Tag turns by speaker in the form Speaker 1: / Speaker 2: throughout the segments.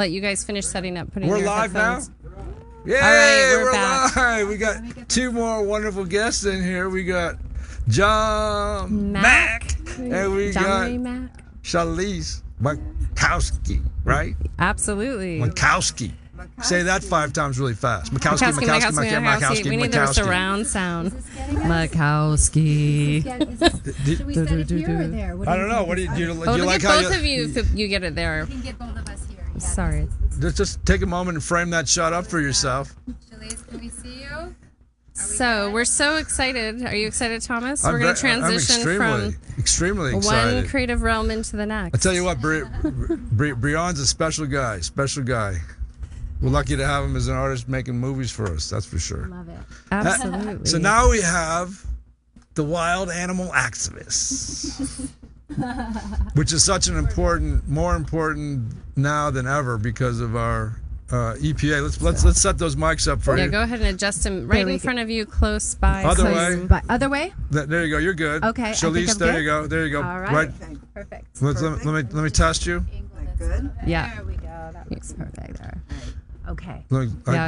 Speaker 1: let you guys finish setting up, putting
Speaker 2: We're
Speaker 1: your
Speaker 2: live
Speaker 1: headphones.
Speaker 2: now? Yay,
Speaker 1: All right, we're
Speaker 2: live.
Speaker 1: back.
Speaker 2: We got 2 more wonderful guests in here. We got Jon
Speaker 1: Mack.
Speaker 2: and we
Speaker 1: Jon
Speaker 2: got
Speaker 1: Mack.
Speaker 2: Chalyce Macoskey, right?
Speaker 1: Absolutely.
Speaker 2: Macoskey. Say that 5 times really fast. Macoskey.
Speaker 1: We need the surround sound. Macoskey.
Speaker 3: Should we set it here or there?
Speaker 2: I don't know. What do you like?
Speaker 1: Get both of you if you get it there.
Speaker 3: We can get both of us here. Yeah,
Speaker 1: Sorry.
Speaker 2: Just take a moment and frame that shot up for yourself.
Speaker 3: Chalyce, can we see you?
Speaker 1: So we're so excited. Are you excited, Thomas? We're going to transition from
Speaker 2: extremely excited.
Speaker 1: one creative realm into the next.
Speaker 2: I tell you what, Breon's a special guy. Special guy. We're lucky to have him as an artist making movies for us. That's for sure.
Speaker 3: Love it.
Speaker 1: Absolutely.
Speaker 2: So now we have the wild animal activists, which is such an more important now than ever because of our EPA. Let's set those mics up for you.
Speaker 1: Yeah, go ahead and adjust them right in front of you, close by.
Speaker 2: Other
Speaker 3: way.
Speaker 2: There you go. You're good.
Speaker 3: Okay.
Speaker 2: Chalyce, there you go. There you go.
Speaker 3: All right. Perfect.
Speaker 2: Let me test you.
Speaker 3: Good.
Speaker 1: Yeah.
Speaker 3: There we go. That looks perfect there. Okay.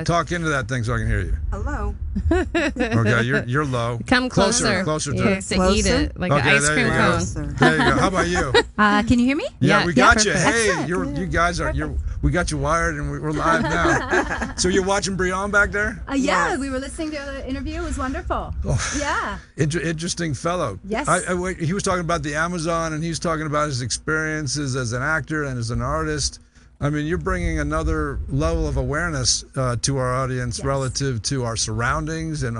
Speaker 2: Talk into that thing so I can hear you.
Speaker 3: Hello.
Speaker 2: Okay, you're low.
Speaker 1: Come closer.
Speaker 2: Closer to
Speaker 1: you have to
Speaker 3: Closer?
Speaker 1: eat it like an ice cream cone.
Speaker 2: There you go. How about you?
Speaker 3: Can you hear me?
Speaker 2: Yeah, we got you.
Speaker 3: Perfect.
Speaker 2: Hey, we got you wired and we're live now. So you're watching Breon back there?
Speaker 3: Yeah, we were listening to the interview. It was wonderful.
Speaker 2: Oh,
Speaker 3: yeah.
Speaker 2: Interesting fellow.
Speaker 3: Yes.
Speaker 2: He was talking about the Amazon and he was talking about his experiences as an actor and as an artist. I mean, you're bringing another level of awareness to our audience relative to our surroundings and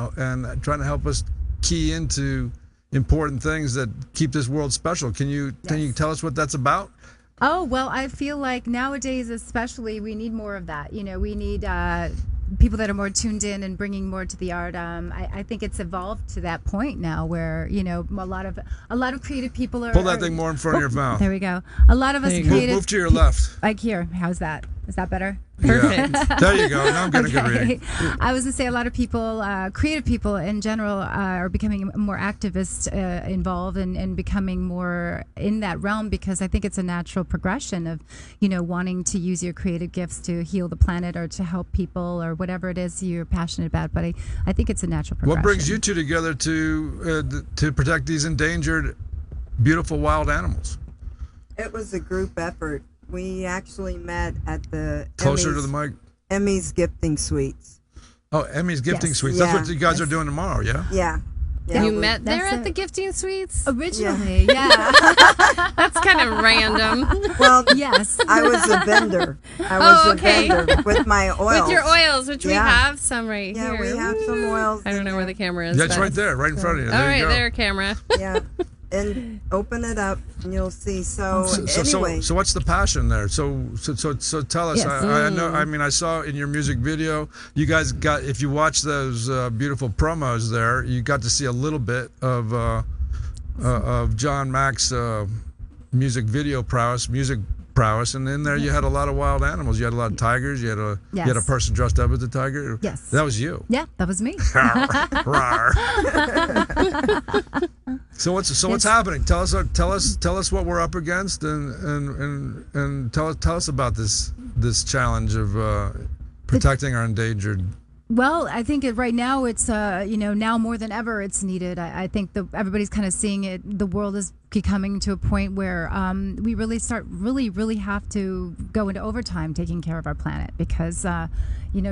Speaker 2: trying to help us key into important things that keep this world special. Can you tell us what that's about?
Speaker 3: Oh, well, I feel like nowadays especially we need more of that. You know, we need people that are more tuned in and bringing more to the art. I think it's evolved to that point now where, you know, a lot of creative people are...
Speaker 2: Pull that thing more in front of your mouth.
Speaker 3: There we go. A lot of us creative...
Speaker 2: Move to your left.
Speaker 3: Like here. How's that? Is that better?
Speaker 1: Perfect.
Speaker 2: Yeah. There you go. Now I'm getting a good reading.
Speaker 3: I was going to say a lot of people, creative people in general, are becoming more activist involved and becoming more in that realm because I think it's a natural progression of, you know, wanting to use your creative gifts to heal the planet or to help people or whatever it is you're passionate about. But I think it's a natural progression.
Speaker 2: What brings you two together to protect these endangered, beautiful wild animals?
Speaker 4: It was a group effort. We actually met at the
Speaker 2: Closer to the mic.
Speaker 4: Emmy's Gifting Suites.
Speaker 2: Oh, Emmy's Gifting Suites.
Speaker 4: Yeah.
Speaker 2: That's what you guys are doing tomorrow, yeah?
Speaker 4: Yeah.
Speaker 1: You met there at the Gifting Suites?
Speaker 3: Originally, yeah.
Speaker 1: That's kind of random.
Speaker 4: Well,
Speaker 3: yes.
Speaker 4: I was a vendor. I was a vendor with my oils.
Speaker 1: With your oils, which we have some right
Speaker 4: here.
Speaker 1: Yeah,
Speaker 4: we have some oils.
Speaker 1: I don't know where the camera is.
Speaker 2: That's right there, right in front of you. There you go.
Speaker 1: There, camera.
Speaker 4: Yeah. And open it up, and you'll see. So anyway,
Speaker 2: so what's the passion there? So tell us.
Speaker 3: Yes.
Speaker 2: I know. I mean, I saw in your music video, you guys got. If you watch those beautiful promos there, you got to see a little bit of Jon Mack's music prowess, and in there you had a lot of wild animals. You had a lot of tigers. You had a person dressed up as a tiger.
Speaker 3: Yes,
Speaker 2: that was you.
Speaker 3: Yeah, that was me.
Speaker 2: So what's happening? Tell us what we're up against, and tell us about this challenge of protecting our endangered.
Speaker 3: Well, I think right now it's now more than ever it's needed. I think everybody's kind of seeing it. The world is coming to a point where we really have to go into overtime taking care of our planet because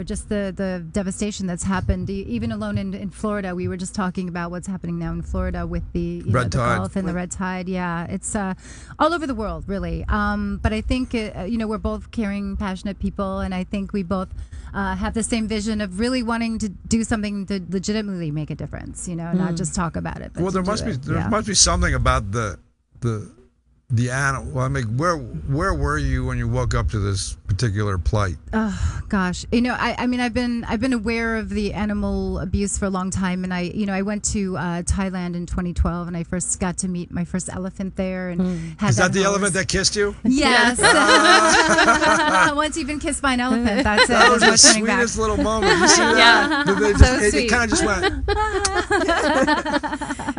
Speaker 3: just the devastation that's happened. Even alone in Florida, we were just talking about what's happening now in Florida with the Gulf and the red tide. Yeah, it's all over the world, really. But I think we're both caring, passionate people, and I think we both have the same vision of really wanting to do something to legitimately make a difference. Not just talk about it. But
Speaker 2: well, there must be something about the animal. Well, I mean, where were you when you woke up to this particular plight?
Speaker 3: Oh gosh, I mean, I've been aware of the animal abuse for a long time, and I went to Thailand in 2012, and I first got to meet my first elephant there, and
Speaker 2: is that the elephant that kissed you?
Speaker 3: Yes. Once you've been kissed by an elephant, that's it.
Speaker 2: That was the sweetest little moment. You see that?
Speaker 1: Yeah.
Speaker 2: It kind of just went.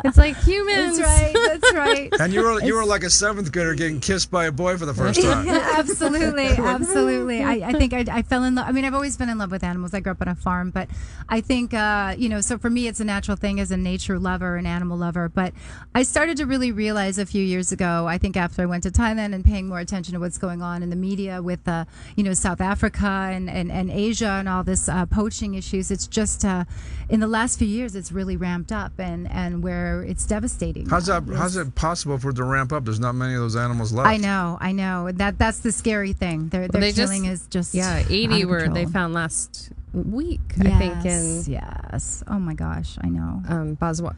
Speaker 1: It's like humans.
Speaker 3: That's right.
Speaker 2: And you were like a 7th 7th grader getting kissed by a boy for the first time.
Speaker 3: Absolutely. I think I fell in love. I mean, I've always been in love with animals. I grew up on a farm, but I think, so for me, it's a natural thing as a nature lover and animal lover. But I started to really realize a few years ago, I think after I went to Thailand and paying more attention to what's going on in the media with, South Africa and Asia and all this poaching issues, it's just in the last few years, it's really ramped up and where it's devastating.
Speaker 2: How's it possible for it to ramp up? There's not many of those animals left.
Speaker 3: I know. That's the scary thing. Their killing is just
Speaker 1: 80 were they found last week.
Speaker 3: Yes,
Speaker 1: I think
Speaker 3: yes. Oh my gosh, I know.
Speaker 1: Botswana.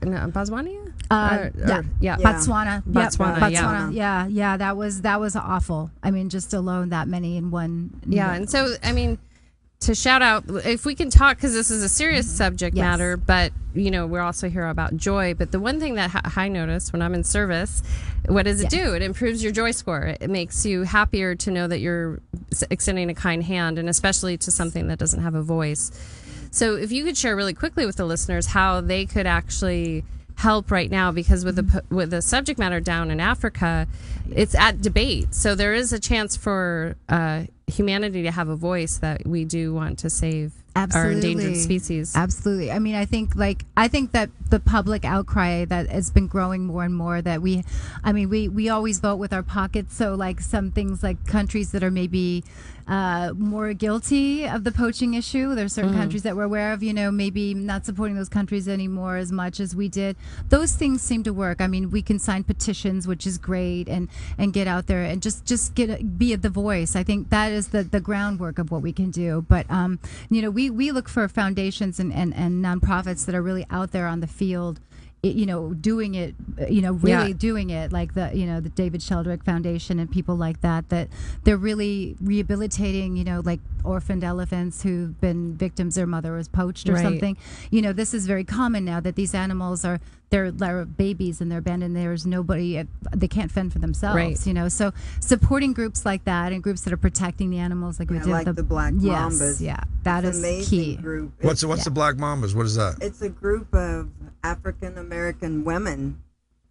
Speaker 3: Botswana. Yeah. That was awful. I mean, just alone that many in one.
Speaker 1: And so I mean, to shout out, if we can talk, because this is a serious subject matter, but we're also here about joy. But the one thing that I notice when I'm in service, what does it do? It improves your JoyScore. It makes you happier to know that you're extending a kind hand, and especially to something that doesn't have a voice. So if you could share really quickly with the listeners how they could actually help right now, because with the subject matter down in Africa, it's at debate. So there is a chance for humanity to have a voice that we do want to save our endangered species.
Speaker 3: Absolutely. I mean, I think that the public outcry that has been growing more and more, that we always vote with our pockets. So like some things like countries that are maybe more guilty of the poaching issue. There's certain countries that we're aware of, maybe not supporting those countries anymore as much as we did. Those things seem to work. I mean, we can sign petitions, which is great, and get out there and just be the voice. I think that is the groundwork of what we can do. But we look for foundations and nonprofits that are really out there on the field, doing it, doing it, like the David Sheldrick Foundation and people like that they're really rehabilitating, like orphaned elephants who've been victims, their mother was poached or something. This is very common now that these animals they're babies and they're abandoned. There's nobody, they can't fend for themselves, so supporting groups like that and groups that are protecting the animals like we did.
Speaker 4: Like the Black Mambas.
Speaker 3: That is key.
Speaker 4: Group.
Speaker 2: What's the Black Mambas? What is that?
Speaker 4: It's a group of African American women,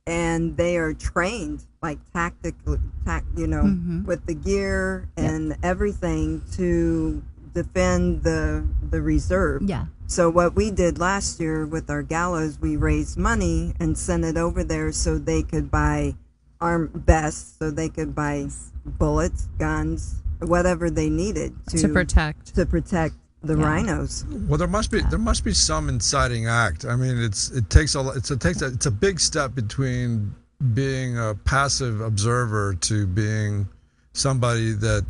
Speaker 4: and they are trained like tactically, with the gear and everything to defend the reserve.
Speaker 3: Yeah.
Speaker 4: So what we did last year with our galas, we raised money and sent it over there so they could buy vests, so they could buy bullets, guns, whatever they needed to protect the rhinos.
Speaker 2: Well, there must be some inciting act. I mean, it's a big step between being a passive observer to being somebody that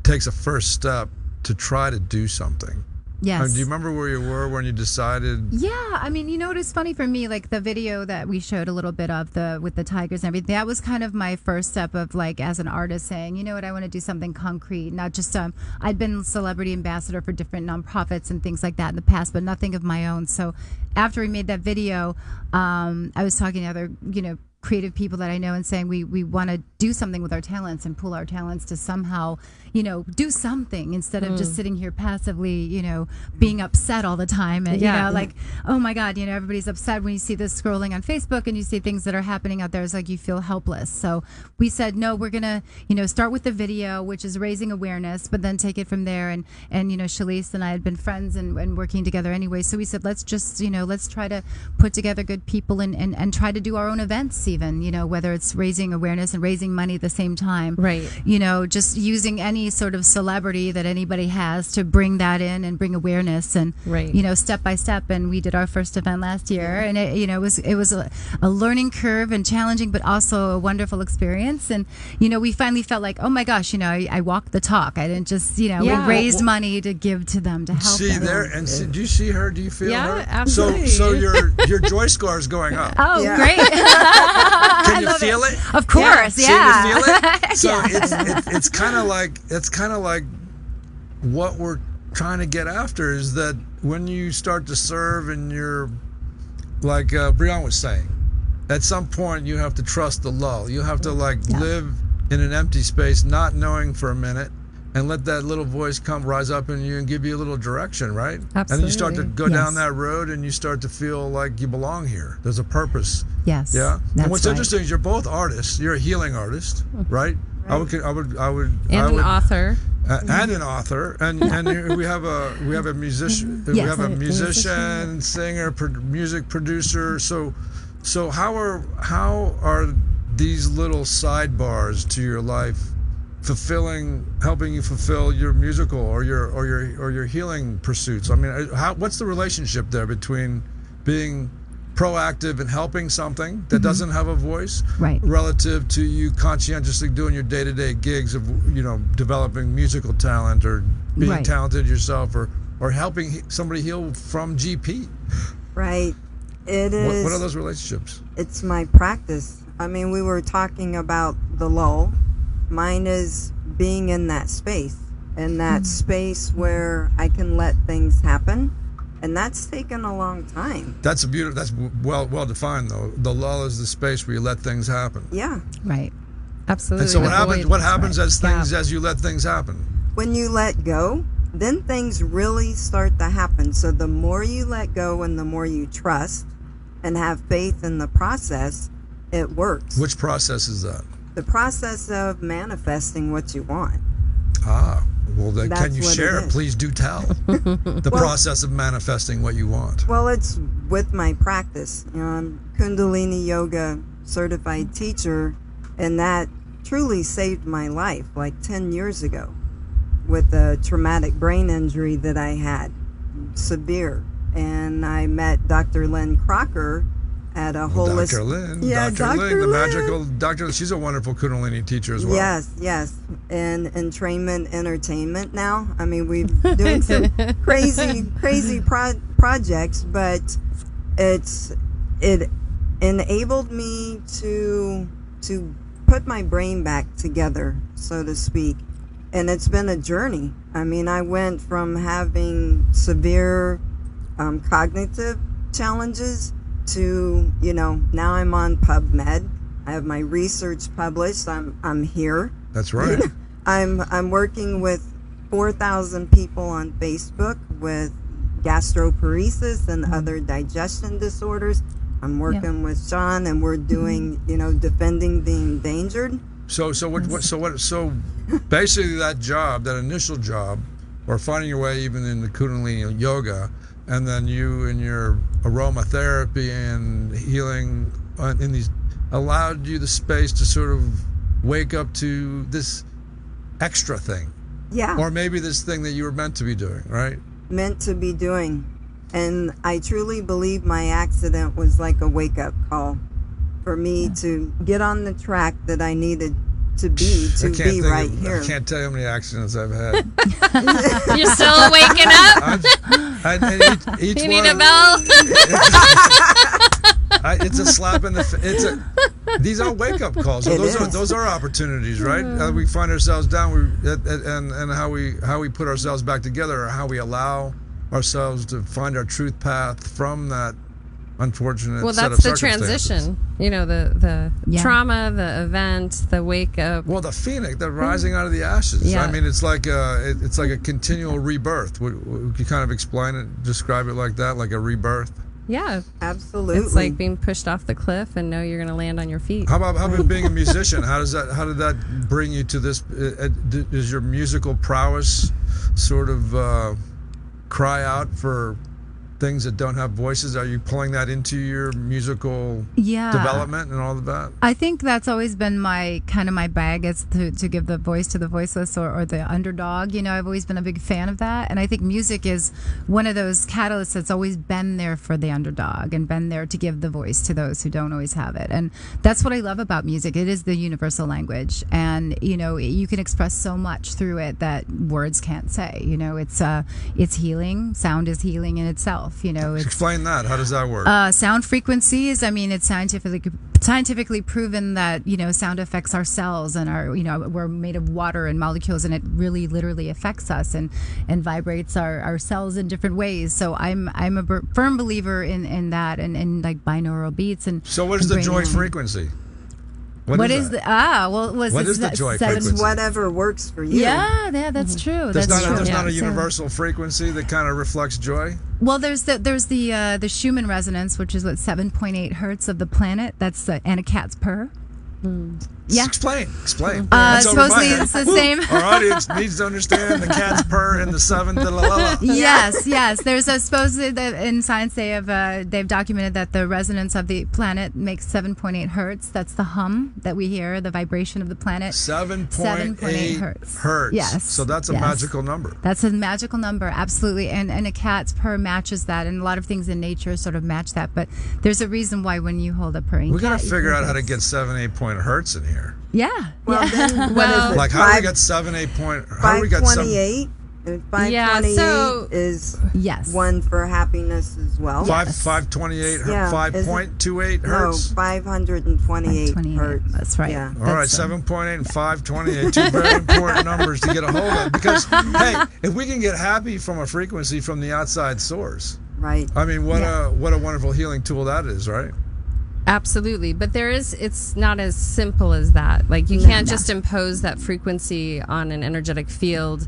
Speaker 2: takes a first step to try to do something.
Speaker 3: Yes.
Speaker 2: Do you remember where you were when you decided?
Speaker 3: Yeah, I mean, it was funny for me, like the video that we showed a little bit of with the tigers and everything. That was kind of my first step of like as an artist saying, you know what, I want to do something concrete, not just I'd been celebrity ambassador for different nonprofits and things like that in the past, but nothing of my own. So after we made that video, I was talking to other, creative people that I know and saying we want to do something with our talents and pool our talents to somehow, do something instead of just sitting here passively, being upset all the time. And, like, oh my God, everybody's upset when you see this scrolling on Facebook and you see things that are happening out there. It's like you feel helpless. So we said, no, we're going to, start with the video, which is raising awareness, but then take it from there. And Chalyce and I had been friends and working together anyway. So we said, let's just, let's try to put together good people and try to do our own events even, whether it's raising awareness and raising money at the same time.
Speaker 1: Right.
Speaker 3: Just using any sort of celebrity that anybody has to bring that in and bring awareness and, step by step. And we did our first event last year and it was a learning curve and challenging, but also a wonderful experience. And, we finally felt like, oh my gosh, I walked the talk. I didn't just, we raised money to give to them to help them.
Speaker 2: Do you see her? Do you feel her?
Speaker 1: Yeah, absolutely.
Speaker 2: So your JoyScore is going up.
Speaker 3: Oh, great.
Speaker 2: Can you feel it?
Speaker 3: Of course, yeah.
Speaker 2: So you feel it? So it's kind of like what we're trying to get after is that when you start to serve and you're like Brianne was saying, at some point you have to trust the lull. You have to live in an empty space, not knowing for a minute and let that little voice rise up in you and give you a little direction, right?
Speaker 1: Absolutely.
Speaker 2: And then you start to go down that road, and you start to feel like you belong here. There's a purpose.
Speaker 3: Yes.
Speaker 2: Yeah.
Speaker 3: That's
Speaker 2: and what's
Speaker 3: right.
Speaker 2: interesting is you're both artists. You're a healing artist, right? I would.
Speaker 1: And
Speaker 2: an
Speaker 1: author.
Speaker 2: And an author, and we have a musician, we have a musician, singer, music producer. So how are these little sidebars to your life helping you fulfill your musical or your healing pursuits? I mean, what's the relationship there between being proactive and helping something that doesn't have a voice,
Speaker 3: right,
Speaker 2: relative to you conscientiously doing your day-to-day gigs of developing musical talent or being talented yourself or helping somebody heal from GP?
Speaker 4: Right. It is.
Speaker 2: What are those relationships?
Speaker 4: It's my practice. I mean, we were talking about the lull. Mine is being in that space, space where I can let things happen. And that's taken a long time.
Speaker 2: That's well defined, though. The lull is the space where you let things happen.
Speaker 4: Yeah.
Speaker 3: Right.
Speaker 2: And
Speaker 3: Absolutely.
Speaker 2: so what happens as you let things happen?
Speaker 4: When you let go, then things really start to happen. So the more you let go and the more you trust and have faith in the process, it works.
Speaker 2: Which process is that?
Speaker 4: The process of manifesting what you want.
Speaker 2: Well, then can you share? Please do tell. The process of manifesting what you want.
Speaker 4: Well, it's with my practice. I'm Kundalini Yoga certified teacher, and that truly saved my life like 10 years ago with a traumatic brain injury that I had, severe. And I met Dr. Lynn Crocker at a holistic...
Speaker 2: Dr. Lynn.
Speaker 4: Yeah,
Speaker 2: Dr. Lynn, the
Speaker 4: Lynn.
Speaker 2: magical Dr. She's a wonderful Kundalini teacher as well.
Speaker 4: Yes. And entrainment entertainment now. I mean, we've doing some crazy projects, but it enabled me to put my brain back together, so to speak. And it's been a journey. I mean, I went from having severe cognitive challenges to, now I'm on PubMed. I have my research published. I'm here.
Speaker 2: That's right.
Speaker 4: I'm working with 4,000 people on Facebook with gastroparesis and other digestion disorders. I'm working with Jon, and we're doing, defending the endangered.
Speaker 2: So basically that initial job, or finding your way even in the Kundalini yoga, and then you in your aromatherapy and healing in these, allowed you the space to sort of wake up to this extra thing.
Speaker 4: Yeah.
Speaker 2: Or maybe this thing that you were meant to be doing, right?
Speaker 4: Meant to be doing. And I truly believe my accident was like a wake-up call for me to get on the track that I needed to be right here.
Speaker 2: I can't tell you how many accidents I've had.
Speaker 1: You're still waking up?
Speaker 2: Each
Speaker 1: You need
Speaker 2: one,
Speaker 1: a bell?
Speaker 2: it's a slap in the these are wake-up calls. So those are opportunities, right? We find ourselves down, and how we put ourselves back together, or how we allow ourselves to find our truth path from that unfortunate set of
Speaker 1: the
Speaker 2: circumstances.
Speaker 1: transition, the trauma, the event, the wake up.
Speaker 2: Well, the phoenix, the rising out of the ashes.
Speaker 1: Yeah.
Speaker 2: I mean, it's like a continual rebirth. Would you kind of explain it, describe it like that, like a rebirth?
Speaker 1: Yeah,
Speaker 4: absolutely.
Speaker 1: It's like being pushed off the cliff and know you're going to land on your feet.
Speaker 2: How about being a musician? How did that bring you to this? Is your musical prowess sort of cry out for things that don't have voices? Are you pulling that into your musical development and all of that?
Speaker 3: I think that's always been my bag, is to give the voice to the voiceless, or the underdog. I've always been a big fan of that, and I think music is one of those catalysts that's always been there for the underdog and been there to give the voice to those who don't always have it. And that's what I love about music. It is the universal language, and you can express so much through it that words can't say. It's healing. Sound is healing in itself.
Speaker 2: Explain that. How does that work?
Speaker 3: Sound frequencies. I mean, it's scientifically proven that sound affects our cells, and we're made of water and molecules, and it really literally affects us and vibrates our cells in different ways. So I'm a firm believer in that, and like binaural beats. And
Speaker 2: so what is the joy frequency?
Speaker 3: What is
Speaker 2: that?
Speaker 3: What
Speaker 2: is the joy frequency?
Speaker 4: It's whatever works for you.
Speaker 3: Yeah, that's true.
Speaker 2: There's
Speaker 3: That's
Speaker 2: not a universal frequency that kind of reflects joy.
Speaker 3: Well, there's the Schumann resonance, which is what 7.8 hertz of the planet. That's and a cat's purr. Yeah.
Speaker 2: Explain.
Speaker 3: Supposedly
Speaker 2: it's
Speaker 3: the same.
Speaker 2: Our audience needs to understand the cat's purr and the seventh.
Speaker 3: Yes. There's supposedly in science they've documented that the resonance of the planet makes 7.8 hertz. That's the hum that we hear, the vibration of the planet.
Speaker 2: 7.8 hertz.
Speaker 3: Yes.
Speaker 2: So that's a magical number.
Speaker 3: That's a magical number, absolutely. And a cat's purr matches that, and a lot of things in nature sort of match that. But there's a reason why when you hold a purring
Speaker 2: we
Speaker 3: cat,
Speaker 2: got to figure out how to get 7-8 point hertz in here.
Speaker 3: Yeah.
Speaker 4: Well, then,
Speaker 2: like how do we get 7-8 point? How do we get
Speaker 4: 528? 528 is one for happiness as well.
Speaker 2: 528, 5.28 hertz.
Speaker 4: No, 528 hertz.
Speaker 3: That's right.
Speaker 4: Yeah.
Speaker 2: All right, 7.8 and 528, two very important numbers to get a hold of. Because hey, if we can get happy from a frequency from the outside source,
Speaker 4: right?
Speaker 2: I mean, what a wonderful healing tool that is, right?
Speaker 1: Absolutely. But it's not as simple as that. Like you can't just impose that frequency on an energetic field,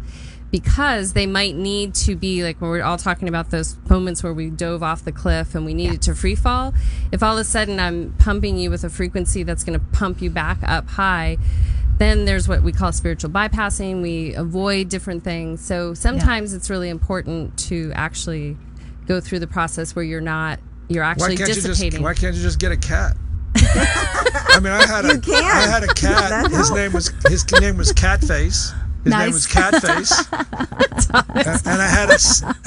Speaker 1: because they might need to be like when we're all talking about those moments where we dove off the cliff and we needed to free fall. If all of a sudden I'm pumping you with a frequency that's going to pump you back up high, then there's what we call spiritual bypassing. We avoid different things. So sometimes it's really important to actually go through the process where you're actually dissipating.
Speaker 2: Why can't you just get a cat? I mean, I had a cat. His name was Catface. His name was Catface. and I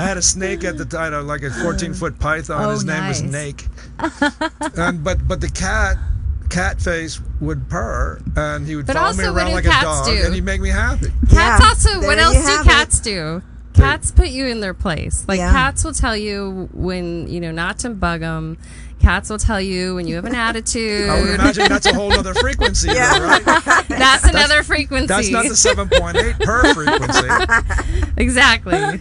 Speaker 2: had a snake at the time, like a 14-foot python. His name was Nake. But the Catface would purr, and he would follow me around like a dog, and he'd make me happy.
Speaker 1: Cats also. What else do cats do? Cats put you in their place. Like cats will tell you when not to bug them. Cats will tell you when you have an attitude.
Speaker 2: I would imagine that's a whole other frequency, though, right?
Speaker 1: That's another frequency.
Speaker 2: That's not the 7.8 per frequency.
Speaker 1: Exactly.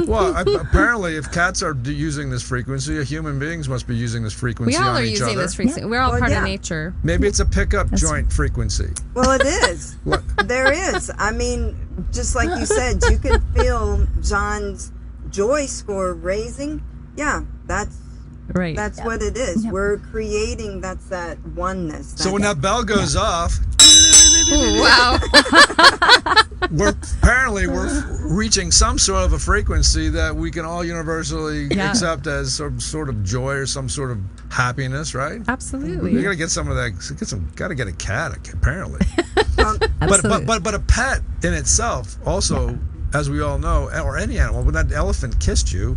Speaker 2: Well, apparently, if cats are using this frequency, human beings must be using this frequency
Speaker 1: on each other.
Speaker 2: We all are using
Speaker 1: this frequency. Yeah. We're all part of nature.
Speaker 2: Maybe it's a pickup joint frequency.
Speaker 4: Well, it is. There is. I mean, just like you said, you could feel John's JoyScore raising. Yeah, that's what it is. We're creating that oneness.
Speaker 2: So when that bell goes off,
Speaker 1: wow.
Speaker 2: we're reaching some sort of a frequency that we can all universally accept as some sort of joy or some sort of happiness, right?
Speaker 1: Absolutely.
Speaker 2: You gotta get some of that. Gotta get a cat, apparently. But a pet in itself also. As we all know, or any animal, when that elephant kissed you,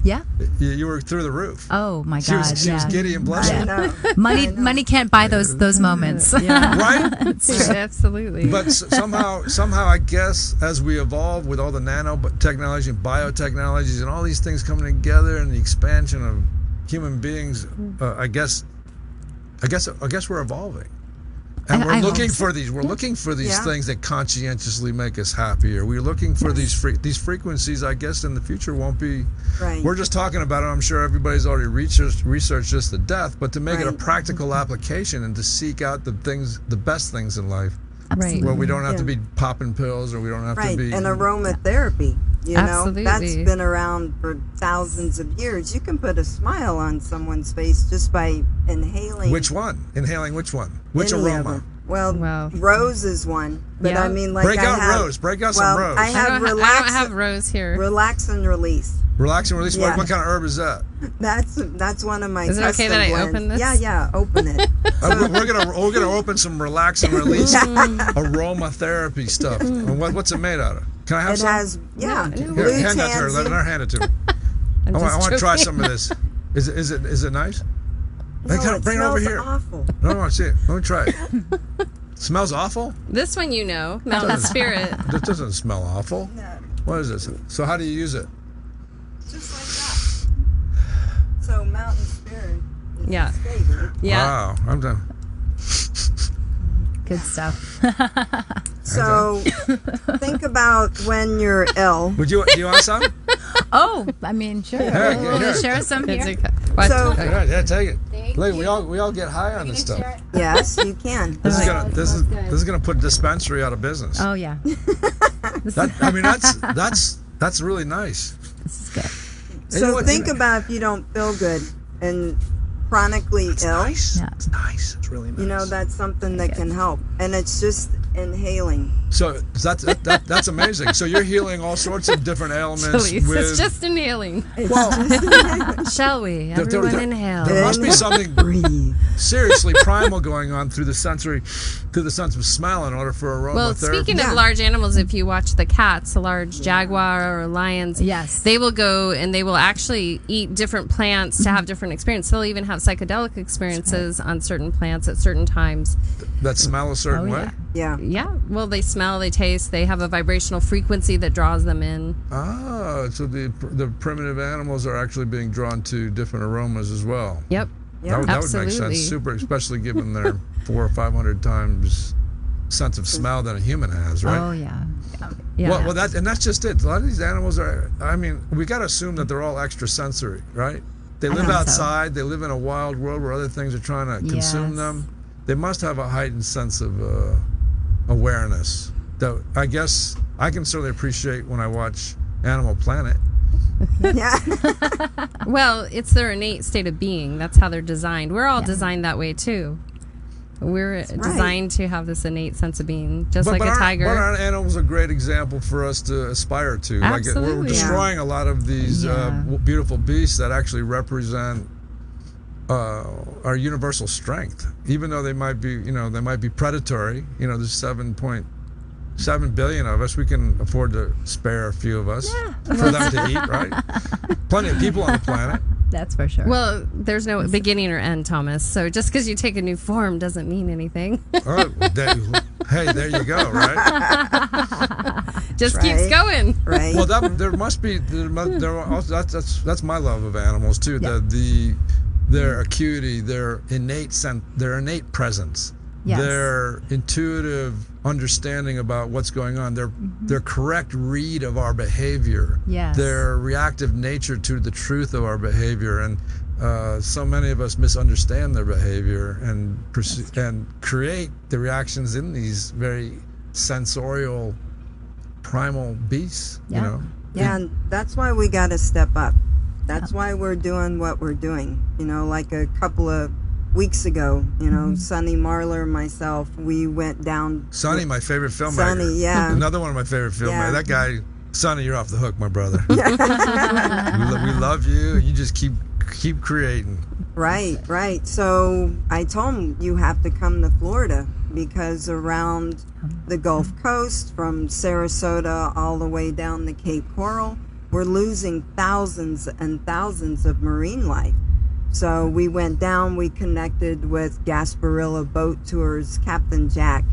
Speaker 2: you were through the roof.
Speaker 3: Oh my God!
Speaker 2: She was giddy and blushing.
Speaker 3: Money can't buy those moments.
Speaker 2: Right?
Speaker 1: Absolutely.
Speaker 2: But somehow, I guess, as we evolve with all the nanotechnology and biotechnologies and all these things coming together and the expansion of human beings, I guess we're evolving. And we're looking for these. We're looking for these things that conscientiously make us happier. We're looking for these frequencies. I guess in the future won't be.
Speaker 4: Right.
Speaker 2: We're just talking about it. I'm sure everybody's already researched this to death. But to make it a practical application and to seek out the best things in life, where we don't have to be popping pills or we don't have to be.
Speaker 4: And aromatherapy.
Speaker 1: Absolutely.
Speaker 4: That's been around for thousands of years. You can put a smile on someone's face just by inhaling.
Speaker 2: Which one? Inhaling which one? Which aroma?
Speaker 4: Well, rose is one. But I mean, like
Speaker 2: Break out some rose.
Speaker 4: I have
Speaker 1: I don't have rose here.
Speaker 4: Relax and release.
Speaker 2: Relax and release. What kind of herb is that?
Speaker 4: That's one of my.
Speaker 1: Is it okay that I open this?
Speaker 4: Yeah, open it.
Speaker 2: We're gonna open some relax and release aromatherapy stuff. And what's it made out of? Can I have some?
Speaker 4: It has
Speaker 2: Here, hand that to her. Let her hand it to me. I want to try some of this. Is it nice?
Speaker 4: No,
Speaker 2: bring it over here.
Speaker 4: Awful.
Speaker 2: No, I want to see it. Let me try it. Smells awful?
Speaker 1: This one Mountain Spirit.
Speaker 2: This doesn't smell awful.
Speaker 4: No.
Speaker 2: What is this? So how do you use it?
Speaker 4: Just like that. So Mountain Spirit is his favorite.
Speaker 1: Yeah.
Speaker 2: Wow, I'm done.
Speaker 3: Good stuff.
Speaker 4: So think about when you're ill.
Speaker 2: Do you want some?
Speaker 3: Oh, I mean, sure.
Speaker 2: Here.
Speaker 3: We'll share some here.
Speaker 1: What?
Speaker 4: So-
Speaker 2: Yeah, take it.
Speaker 3: Thank
Speaker 2: Look,
Speaker 3: you.
Speaker 2: we all get high on this stuff.
Speaker 4: Yes, you can.
Speaker 2: This is
Speaker 3: Good.
Speaker 2: gonna put dispensary out of business.
Speaker 3: Oh yeah.
Speaker 2: I mean, that's really nice.
Speaker 3: This is good.
Speaker 2: And you know
Speaker 4: So
Speaker 2: what?
Speaker 4: think about if you don't feel good and chronically ill.
Speaker 2: Nice.
Speaker 3: Yeah.
Speaker 2: It's nice. It's really nice.
Speaker 4: You know, that's something that can help, and it's just inhaling.
Speaker 2: So that's amazing. So you're healing all sorts of different ailments
Speaker 1: Chalyce,
Speaker 2: with.
Speaker 1: it's just inhaling.
Speaker 2: Well,
Speaker 1: Shall we?
Speaker 2: there-
Speaker 1: Everyone inhale.
Speaker 2: there must be something
Speaker 4: Breathe.
Speaker 2: seriously primal going on through the sense of smell in order for aromatherapy.
Speaker 1: Well, speaking
Speaker 4: Yeah.
Speaker 1: of large animals, if you watch the cats, a large jaguar or lions,
Speaker 3: Yes.
Speaker 1: they will go and they will actually eat different plants to have different experiences. They'll even have psychedelic experiences on certain plants at certain times.
Speaker 2: that smell a certain
Speaker 3: Oh,
Speaker 2: way.
Speaker 3: yeah.
Speaker 4: Yeah.
Speaker 1: Yeah, well, they smell, they taste, they have a vibrational frequency that draws them in.
Speaker 2: Ah, so the primitive animals are actually being drawn to different aromas as well.
Speaker 1: Yep.
Speaker 2: That would make
Speaker 1: Absolutely.
Speaker 2: sense. Super, especially given their 400 or 500 times sense of smell that a human has, right?
Speaker 3: Oh yeah.
Speaker 1: Yeah.
Speaker 2: Well, that's just it. A lot of these animals are. I mean, we got to assume that they're all extrasensory, right? They live
Speaker 3: think so.
Speaker 2: outside. They live in a wild world where other things are trying to consume
Speaker 3: Yes.
Speaker 2: them. They must have a heightened sense of awareness. That I guess I can certainly appreciate when I watch Animal Planet.
Speaker 4: Yeah.
Speaker 1: Well, it's their innate state of being. That's how they're designed. We're all designed that way too. We're designed to have this innate sense of being, just like a tiger.
Speaker 2: But aren't animals a great example for us to aspire to? Like we're
Speaker 1: Absolutely.
Speaker 2: destroying a lot of these beautiful beasts that actually represent our universal strength, even though they might be predatory. You know, there's 7.7 billion of us. We can afford to spare a few of us for them to eat, right? Plenty of people on the planet.
Speaker 3: That's for sure.
Speaker 1: Well, there's no beginning or end, Thomas. So just because you take a new form doesn't mean anything.
Speaker 2: Oh, hey, there you go, right?
Speaker 1: Just keeps
Speaker 4: Right.
Speaker 1: going.
Speaker 4: Right.
Speaker 2: Well, there must be. That's my love of animals too.
Speaker 3: Yeah.
Speaker 2: Their acuity, their innate presence,
Speaker 3: Yes.
Speaker 2: their intuitive understanding about what's going on, their correct read of our behavior,
Speaker 3: Yes.
Speaker 2: their reactive nature to the truth of our behavior, and so many of us misunderstand their behavior and create the reactions in these very sensorial, primal beasts.
Speaker 3: Yeah.
Speaker 2: You know.
Speaker 4: Yeah, and that's why we got to step up. That's why we're doing what we're doing. You know, like a couple of weeks ago, you know, Sonny Marlar and myself, we went down.
Speaker 2: Sonny, my favorite filmmaker.
Speaker 4: Sonny, yeah.
Speaker 2: Another one of my favorite filmmakers.
Speaker 4: Yeah.
Speaker 2: That guy, Sonny, you're off the hook, my brother. we love you. You just keep creating.
Speaker 4: Right. So I told him, you have to come to Florida, because around the Gulf Coast, from Sarasota all the way down to Cape Coral, we're losing thousands and thousands of marine life. So we went down, we connected with Gasparilla Boat Tours, Captain Jack,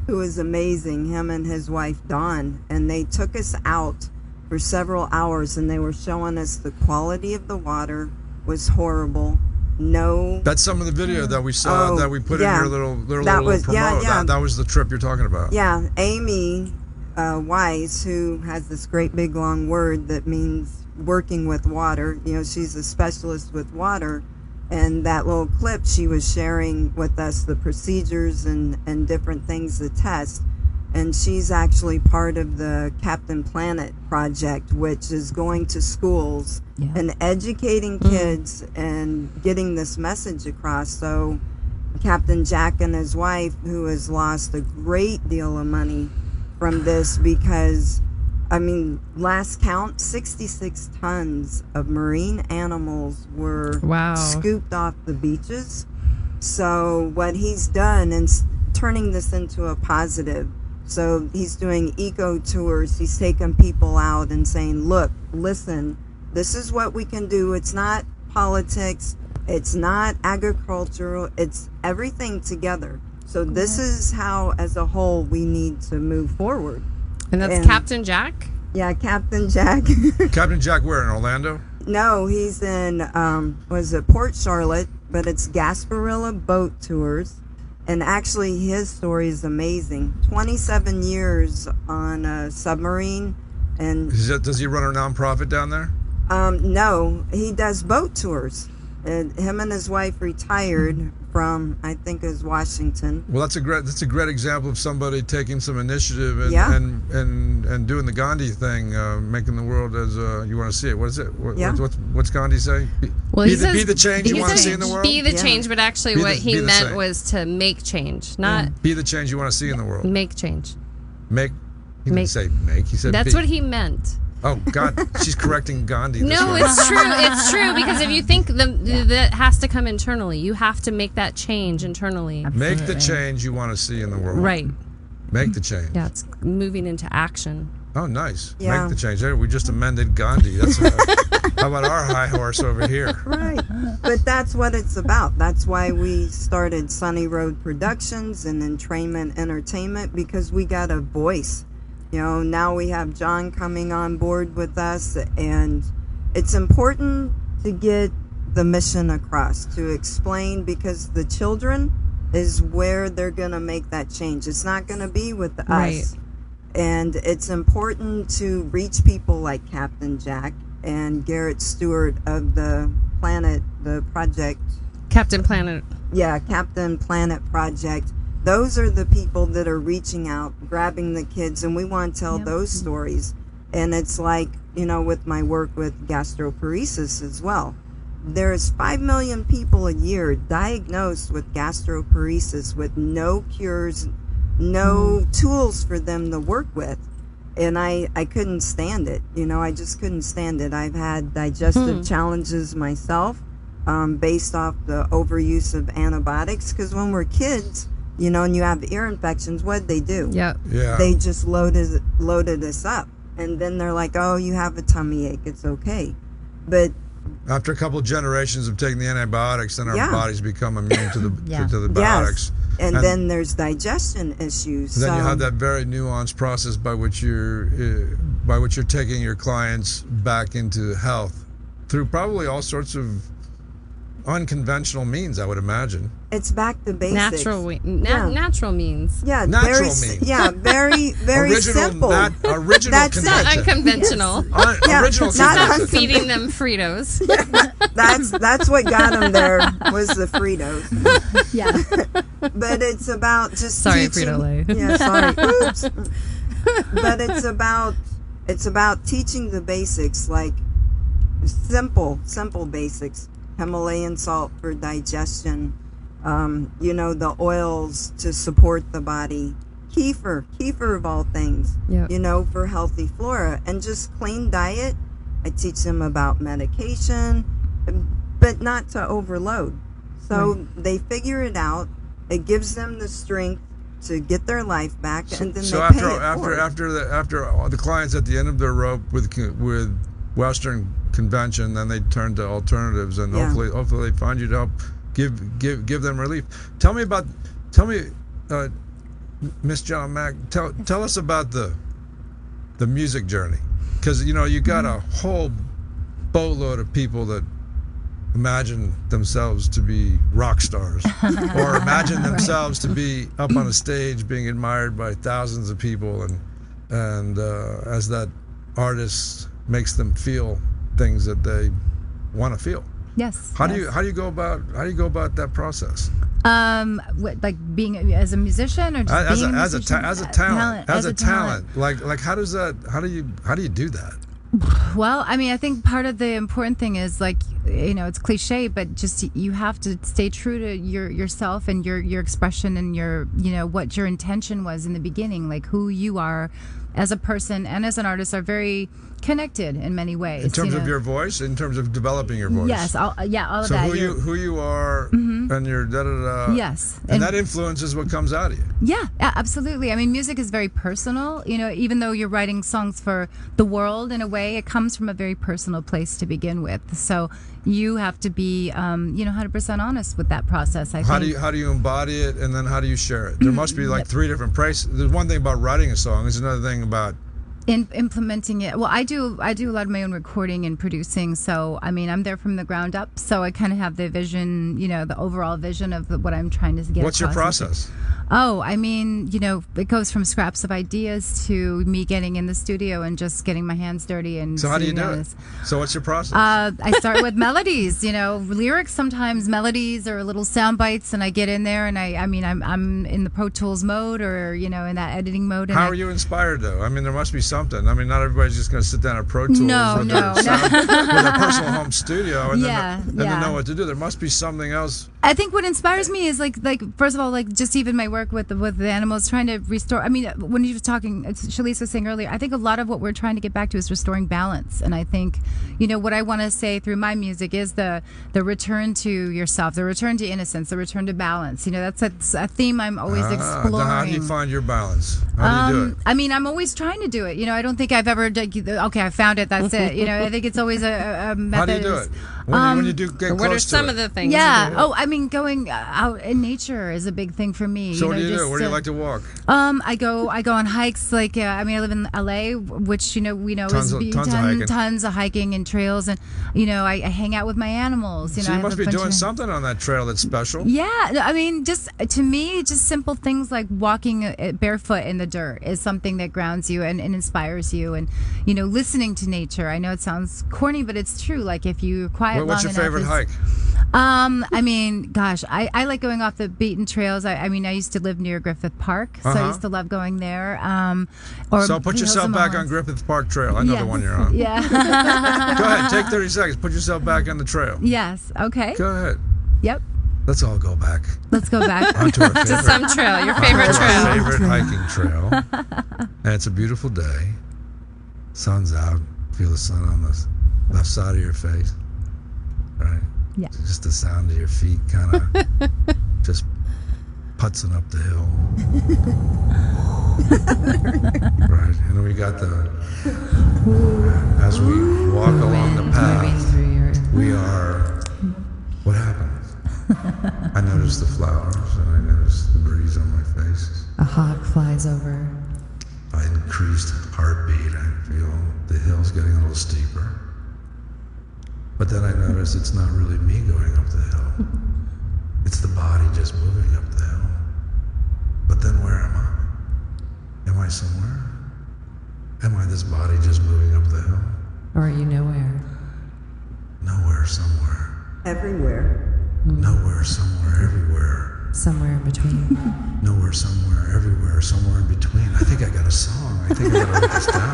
Speaker 4: who is amazing, him and his wife Dawn, and they took us out for several hours, and they were showing us the quality of the water was horrible. No.
Speaker 2: That's some of the video that we saw that we put in your little
Speaker 4: That was-
Speaker 2: promo.
Speaker 4: yeah.
Speaker 2: That was the trip you're talking about.
Speaker 4: Yeah, Amy Wise, who has this great big long word that means working with water. You know, she's a specialist with water. And that little clip, she was sharing with us the procedures and different things to test. And she's actually part of the Captain Planet project, which is going to schools and educating kids and getting this message across. So Captain Jack and his wife, who has lost a great deal of money from this, because, I mean, last count, 66 tons of marine animals were scooped off the beaches. So what he's done, and turning this into a positive, so he's doing eco tours, he's taking people out and saying, look, listen, this is what we can do. It's not politics, it's not agricultural, it's everything together. So this is how, as a whole, we need to move forward.
Speaker 1: And that's Captain Jack?
Speaker 4: Yeah, Captain Jack.
Speaker 2: Captain Jack where, in Orlando?
Speaker 4: No, he's in, Port Charlotte, but it's Gasparilla Boat Tours. And actually, his story is amazing. 27 years on a submarine. And
Speaker 2: Does he run a nonprofit down there?
Speaker 4: no, he does boat tours. And him and his wife retired from, I think it was Washington.
Speaker 2: Well, that's a great example of somebody taking some initiative and
Speaker 4: Yeah.
Speaker 2: and doing the Gandhi thing, making the world as you want to see it. What is it? What's Gandhi say?
Speaker 1: Well, he
Speaker 2: Be
Speaker 1: says,
Speaker 2: the change you
Speaker 1: he
Speaker 2: want to
Speaker 1: says
Speaker 2: see in the world.
Speaker 1: Be the
Speaker 4: Yeah.
Speaker 1: change, but actually
Speaker 2: Be
Speaker 1: what
Speaker 2: the-
Speaker 1: he
Speaker 2: be the
Speaker 1: meant
Speaker 2: same.
Speaker 1: was to make change, not
Speaker 2: Be the change you want to see in the world.
Speaker 1: make change.
Speaker 2: Make. He
Speaker 1: Make-
Speaker 2: didn't say make. He said
Speaker 1: That's
Speaker 2: be.
Speaker 1: what he meant.
Speaker 2: Oh God, she's correcting Gandhi. this
Speaker 1: No,
Speaker 2: way.
Speaker 1: it's true. It's true because if you think that has to come internally, you have to make that change internally.
Speaker 2: Make the change you want to see in the world.
Speaker 1: Right.
Speaker 2: Make the change.
Speaker 1: Yeah, it's moving into action.
Speaker 2: Oh, nice.
Speaker 4: Yeah.
Speaker 2: Make the change. There, we just amended Gandhi. That's how about our high horse over here?
Speaker 4: Right. But that's what it's about. That's why we started Sunny Road Productions and Entrainment Entertainment, because we got a voice. You know, now we have Jon coming on board with us, and it's important to get the mission across, to explain, because the children is where they're going to make that change. It's not going to be with us.
Speaker 1: Right.
Speaker 4: And it's important to reach people like Captain Jack and Garrett Stewart of the project.
Speaker 1: Captain Planet.
Speaker 4: Yeah, Captain Planet Project. Those are the people that are reaching out, grabbing the kids, and we want to tell those stories. And it's like, you know, with my work with gastroparesis as well. There's 5 million people a year diagnosed with gastroparesis with no cures, no tools for them to work with. And I couldn't stand it. You know, I just couldn't stand it. I've had digestive challenges myself based off the overuse of antibiotics. Because when we're kids, you know, and you have ear infections, what'd they do?
Speaker 1: Yep.
Speaker 2: Yeah.
Speaker 4: They just loaded us up. And then they're like, oh, you have a tummy ache. It's okay. But
Speaker 2: After a couple of generations of taking the antibiotics, then our
Speaker 4: Yeah.
Speaker 2: bodies become immune to the
Speaker 3: Yeah.
Speaker 2: to the biotics.
Speaker 4: yes. And then there's digestion issues.
Speaker 2: Then you
Speaker 4: So-
Speaker 2: have that very nuanced process by which you're taking your clients back into health through probably all sorts of unconventional means, I would imagine.
Speaker 4: It's back to basics.
Speaker 1: Natural natural means.
Speaker 4: Yeah,
Speaker 2: Natural
Speaker 4: very,
Speaker 2: means.
Speaker 4: Yeah, very simple.
Speaker 2: Original
Speaker 4: That's it.
Speaker 1: Not
Speaker 2: convention.
Speaker 1: unconventional.
Speaker 4: Yeah,
Speaker 2: Original
Speaker 4: not
Speaker 2: convention.
Speaker 1: Feeding them Fritos.
Speaker 4: That's what got them there was the Fritos.
Speaker 3: Yeah.
Speaker 4: But it's about just
Speaker 1: Sorry,
Speaker 4: teaching.
Speaker 1: Frito-Lay.
Speaker 4: Yeah, sorry. Oops. But it's about teaching the basics, like simple basics. Himalayan salt for digestion. You know, the oils to support the body. Kefir of all things.
Speaker 1: Yep.
Speaker 4: You know, for healthy flora and just clean diet. I teach them about medication, but not to overload. So they figure it out. It gives them the strength to get their life back, and then
Speaker 2: So
Speaker 4: they
Speaker 2: after
Speaker 4: pay it forward.
Speaker 2: after all the clients at the end of their rope with Western convention, then they turn to alternatives, and
Speaker 4: Yeah.
Speaker 2: hopefully they find you to help give them relief. Tell me, Miss Jon Mack. Tell us about the music journey, because you know you got a whole boatload of people that imagine themselves to be rock stars or imagine themselves to be up on a stage being admired by thousands of people, and as that artist makes them feel things that they want to feel.
Speaker 3: Yes.
Speaker 2: How do you go about that process?
Speaker 3: Like being as a musician, or just being
Speaker 2: as a talent. Like how do you do that?
Speaker 3: Well, I mean, I think part of the important thing is, like, you know, it's cliche, but just you have to stay true to yourself and your expression and your, you know, what your intention was in the beginning, like who you are as a person and as an artist are very connected in many ways.
Speaker 2: In terms
Speaker 3: you know?
Speaker 2: of your voice, in terms of developing your voice.
Speaker 3: Yes, all of
Speaker 2: So
Speaker 3: that.
Speaker 2: who you are, and your da da da.
Speaker 3: Yes,
Speaker 2: and that influences what comes out of you.
Speaker 3: Yeah, absolutely. I mean, music is very personal. You know, even though you're writing songs for the world in a way, it comes from a very personal place to begin with. So you have to be, 100% honest with that process. I think.
Speaker 2: How do you embody it, and then how do you share it? There must be like three different prices. There's one thing about writing a song. There's another thing about
Speaker 3: implementing it. Well, I do a lot of my own recording and producing. So, I mean, I'm there from the ground up. So I kind of have the vision, the overall vision of what I'm trying to get.
Speaker 2: What's your process?
Speaker 3: Oh, I mean, it goes from scraps of ideas to me getting in the studio and just getting my hands dirty. And
Speaker 2: so how do you do it? So what's your process?
Speaker 3: I start with melodies, lyrics, sometimes melodies or little sound bites, and I get in there and I'm in the Pro Tools mode or, in that editing mode. And
Speaker 2: how are you inspired though? I mean, there must be something. I mean, not everybody's just going to sit down at Pro Tools with their personal home studio and then know what to do. There must be something else.
Speaker 3: I think what inspires me is like first of all, like just even my work with the animals, trying to restore. I mean, when you were talking, Chalyce was saying earlier, I think a lot of what we're trying to get back to is restoring balance. And I think, what I want to say through my music is the return to yourself, the return to innocence, the return to balance. That's a theme I'm always exploring.
Speaker 2: How do you find your balance? How do you do it?
Speaker 3: I mean, I'm always trying to do it. I don't think I've ever okay, I found it. That's it. I think it's always a method.
Speaker 2: How do you do it? When you do get close to it?
Speaker 1: What are some of the things?
Speaker 3: Yeah. Oh, I mean, going out in nature is a big thing for me.
Speaker 2: So what do you do? Where do you like to walk?
Speaker 3: I go on hikes. Like I live in LA, which we know
Speaker 2: tons
Speaker 3: of hiking and trails, and I hang out with my animals.
Speaker 2: So you must be doing something on that trail that's special.
Speaker 3: Yeah, I mean, just to me, just simple things like walking barefoot in the dirt is something that grounds you and inspires you, and listening to nature. I know it sounds corny, but it's true. Like if you quiet.
Speaker 2: What's your favorite hike?
Speaker 3: I mean, gosh, I like going off the beaten trails. I mean, I used to live near Griffith Park, so I used to love going there.
Speaker 2: So put yourself back on Griffith Park Trail. I know the one you're on.
Speaker 3: Yeah.
Speaker 2: Go ahead, take 30 seconds. Put yourself back on the trail.
Speaker 3: Yes. Okay.
Speaker 2: Go ahead.
Speaker 3: Yep.
Speaker 2: Let's all go back.
Speaker 3: Let's go back.
Speaker 2: Onto our favorite,
Speaker 1: to some trail, your favorite trail.
Speaker 2: Our favorite hiking trail. And it's a beautiful day. Sun's out. Feel the sun on the left side of your face. Right?
Speaker 3: Yeah.
Speaker 2: Just the sound of your feet kind of just putzing up the hill. Right. And then we got as we walk along the path, we are, what happens? I notice the flowers and I notice the breeze on my face.
Speaker 5: A hawk flies over.
Speaker 2: By increased heartbeat, I feel the hill's getting a little steeper. But then I notice it's not really me going up the hill. It's the body just moving up the hill. But then where am I? Am I somewhere? Am I this body just moving up the hill?
Speaker 5: Or are you nowhere?
Speaker 2: Nowhere, somewhere.
Speaker 4: Everywhere.
Speaker 2: Nowhere, somewhere, everywhere.
Speaker 5: Somewhere in between.
Speaker 2: Nowhere, somewhere, everywhere, somewhere in between. I think I got a song. I think I gotta write this down.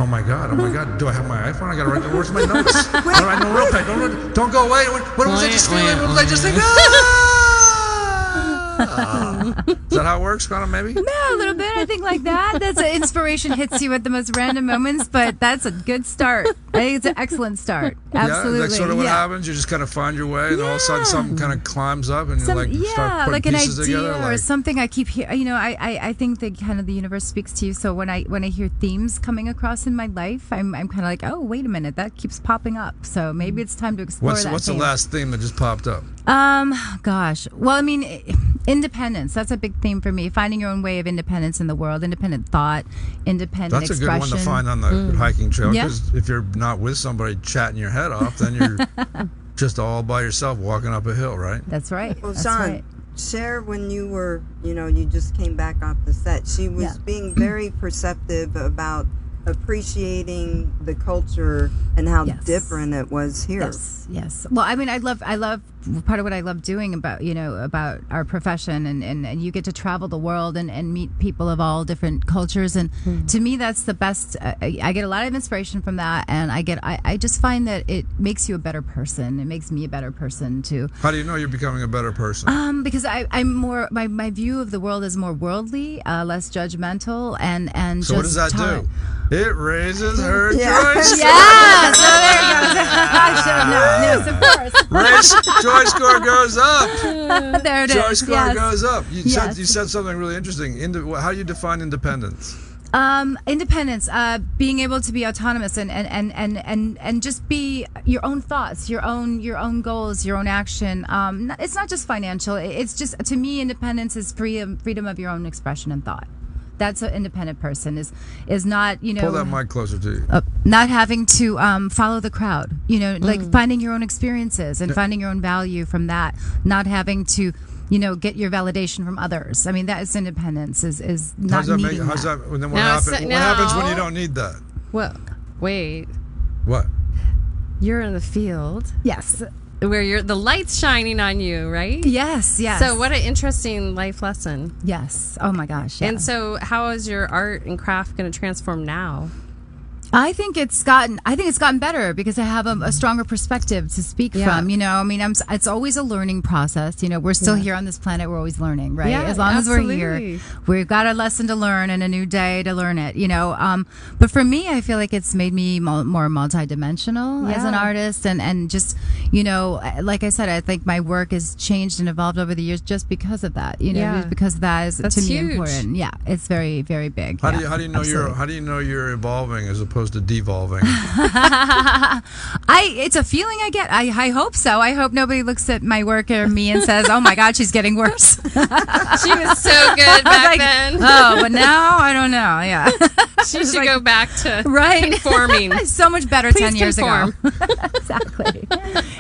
Speaker 2: Oh my God! Do I have my iPhone? I gotta write. Where's my notes? I don't write no real pen. Don't go away. What was I just feeling? What was I just thinking? Is that how it works, kind of maybe?
Speaker 3: No, a little bit. I think like that. That's an inspiration hits you at the most random moments, but that's a good start. I think it's an excellent start. Absolutely.
Speaker 2: Yeah, that's sort of what happens. You just kind of find your way, and all of a sudden something kind of climbs up, and you start putting
Speaker 3: like an
Speaker 2: pieces
Speaker 3: idea
Speaker 2: together.
Speaker 3: Or something I keep hearing. I think that kind of the universe speaks to you. So when I hear themes coming across in my life, I'm kind of like, oh, wait a minute, that keeps popping up. So maybe it's time to explore that.
Speaker 2: What's the last theme that just popped up?
Speaker 3: Gosh. Well, I mean, independence. That's a big theme for me. Finding your own way of independence in the world, independent thought, independent expression.
Speaker 2: That's a good one to find on the hiking trail, because if you're not with somebody chatting your head off, then you're just all by yourself walking up a hill, right?
Speaker 3: That's right.
Speaker 4: Well,
Speaker 3: That's
Speaker 4: Jon,
Speaker 3: right.
Speaker 4: share when you were, you just came back off the set. She was being very perceptive about appreciating the culture and how different it was here.
Speaker 3: Yes. Well, I mean, I love part of what I love doing about our profession, and you get to travel the world and meet people of all different cultures, and to me that's the best. I get a lot of inspiration from that, and I just find that it makes you a better person. It makes me a better person too.
Speaker 2: How do you know you're becoming a better person?
Speaker 3: Because I'm more, my view of the world is more worldly, less judgmental, and
Speaker 2: so
Speaker 3: just
Speaker 2: what does that do? It raises her joy.
Speaker 3: Yeah, so there you go. I should have known. Yes, of course.
Speaker 2: JoyScore goes up.
Speaker 3: There it is.
Speaker 2: JoyScore goes up. You said something really interesting. How do you define independence?
Speaker 3: Independence, being able to be autonomous and just be your own thoughts, your own goals, your own action. It's not just financial. It's just, to me, independence is freedom of your own expression and thought. That's an independent person is not,
Speaker 2: Pull that mic closer to you.
Speaker 3: Not having to follow the crowd, like finding your own experiences and finding your own value from that, not having to get your validation from others. I mean, that is independence, is not needing
Speaker 2: How's
Speaker 3: that.
Speaker 2: that? Then what happens when you don't need that?
Speaker 1: Well, wait.
Speaker 2: What?
Speaker 1: You're in the field.
Speaker 3: Yes.
Speaker 1: Where the light's shining on you, right?
Speaker 3: Yes.
Speaker 1: So what an interesting life lesson.
Speaker 3: Yes. Oh my gosh. Yeah.
Speaker 1: And so how is your art and craft going to transform now?
Speaker 3: I think it's gotten better because I have a stronger perspective to speak from. I mean, it's always a learning process. We're still here on this planet. We're always learning, right?
Speaker 1: Yeah,
Speaker 3: as long
Speaker 1: absolutely.
Speaker 3: as we're here, we've got a lesson to learn and a new day to learn it. But for me, I feel like it's made me more multidimensional as an artist, and just like I said, I think my work has changed and evolved over the years just because of that. Because that is
Speaker 1: That's
Speaker 3: to me
Speaker 1: huge.
Speaker 3: important. Yeah, it's very, very big.
Speaker 2: How do you know you're evolving as opposed to devolving?
Speaker 3: It's a feeling I get. I hope so. I hope nobody looks at my work or me and says, "Oh my God, she's getting worse."
Speaker 1: She was so good back then.
Speaker 3: Oh, but now I don't know. Yeah,
Speaker 1: She should go back to
Speaker 3: right
Speaker 1: conforming.
Speaker 3: So much better
Speaker 1: Please
Speaker 3: 10 years
Speaker 1: conform.
Speaker 3: ago.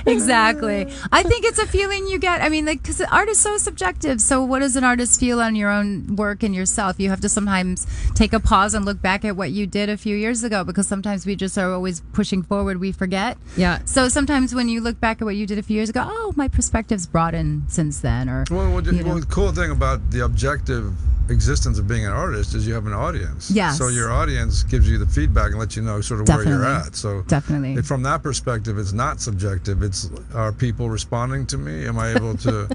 Speaker 3: Exactly. I think it's a feeling you get. I mean, because art is so subjective. So what does an artist feel on your own work and yourself? You have to sometimes take a pause and look back at what you did a few years ago, because sometimes we just are always pushing forward. We forget.
Speaker 1: Yeah.
Speaker 3: So sometimes when you look back at what you did a few years ago, oh, my perspective's broadened since then. Or
Speaker 2: the cool thing about the objective existence of being an artist is you have an audience.
Speaker 3: Yes.
Speaker 2: So your audience gives you the feedback and lets you know sort of where you're at. So
Speaker 3: definitely,
Speaker 2: from that perspective, it's not subjective. It's, are people responding to me? Am I able to